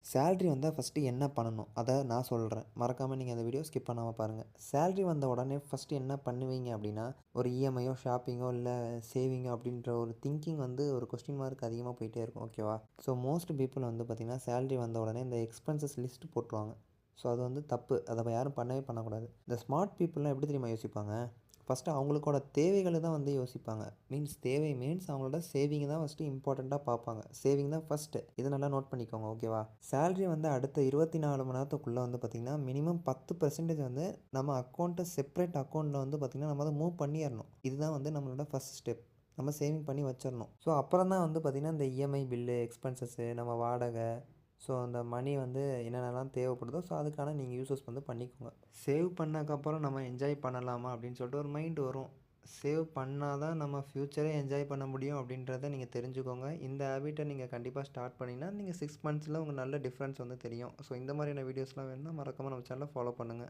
Salary வந்தா first என்ன பண்ணணும்? அத நான் சொல்றேன். மறக்காம நீங்க அந்த வீடியோ ஸ்கிப் பண்ணாம பாருங்க. சேலரி வந்த உடனே ஃபர்ஸ்ட்டு என்ன பண்ணுவீங்க அப்டின்னா, ஒரு இஎம்ஐயோ, ஷாப்பிங்கோ இல்ல சேவிங்கோ அப்டின்ற ஒரு திங்கிங் வந்து ஒரு கொஸ்டின் மார்க் அதிகமா போயிட்டே இருக்கும். ஓகேவா? ஸோ மோஸ்ட் பீப்பிள் வந்து பார்த்தீங்கன்னா, சேலரி வந்த உடனே இந்த எக்ஸ்பென்சஸ் லிஸ்ட் போட்டுருவாங்க. ஸோ அது வந்து தப்பு. அத யாரும் பண்ணவே பண்ணக்கூடாது. இந்த ஸ்மார்ட் பீப்பிள்லாம் எப்டி தெரியுமா யோசிப்பாங்க? ஃபர்ஸ்ட்டு அவங்களுக்கோட தேவைகள தான் வந்து யோசிப்பாங்க. தேவை மீன்ஸ் அவங்களோட சேவிங் தான் ஃபர்ஸ்ட்டு இம்பார்ட்டன்ட்டா பார்ப்பாங்க. சேவிங் தான் ஃபர்ஸ்ட்டு. இத நல்லா நோட் பண்ணிக்கோங்க. ஓகேவா? சேலரி வந்து அடுத்த 24 மணி நேரத்துக்குள்ள வந்து பார்த்தீங்கன்னா, மினிமம் 10% வந்து நம்ம அக்கவுண்ட்ட செப்பரேட் அக்கவுண்ட்ல வந்து பார்த்தீங்கன்னா, நம்ம அத மூவ் பண்ணிறணும். இதுதான் வந்து நம்மளோட ஃபர்ஸ்ட் ஸ்டெப். நம்ம சேவிங் பண்ணி வச்சிரணும். ஸோ அப்புறம் தான் வந்து பார்த்தீங்கன்னா, இந்த இஎம்ஐ பில்லு, எக்ஸ்பென்சஸ்ஸு, நம்ம வாடகை, ஸோ அந்த மணி வந்து என்னென்னலாம் தேவைப்படுதோ, ஸோ அதுக்கான நீங்க யூசஸ் வந்து பண்ணிக்கோங்க. சேவ் பண்ணக்கப்புறம் நம்ம என்ஜாய் பண்ணலாமா அப்படின்னு சொல்லிட்டு ஒரு மைண்ட் வரும். சேவ் பண்ணா தான் நம்ம ஃப்யூச்சரே என்ஜாய் பண்ண முடியும் அப்படின்றத நீங்க தெரிஞ்சுக்கோங்க. இந்த ஹேபிட்ட நீங்க கண்டிப்பா ஸ்டார்ட் பண்ணீங்கன்னா, நீங்க 6 மந்த்ஸ்ல உங்களுக்கு நல்ல டிஃபரன்ஸ் வந்து தெரியும். ஸோ இந்த மாதிரியான வீடியோஸ்லாம் வேணும்னா மறக்காம நம்ம சேனல ஃபாலோ பண்ணுங்க.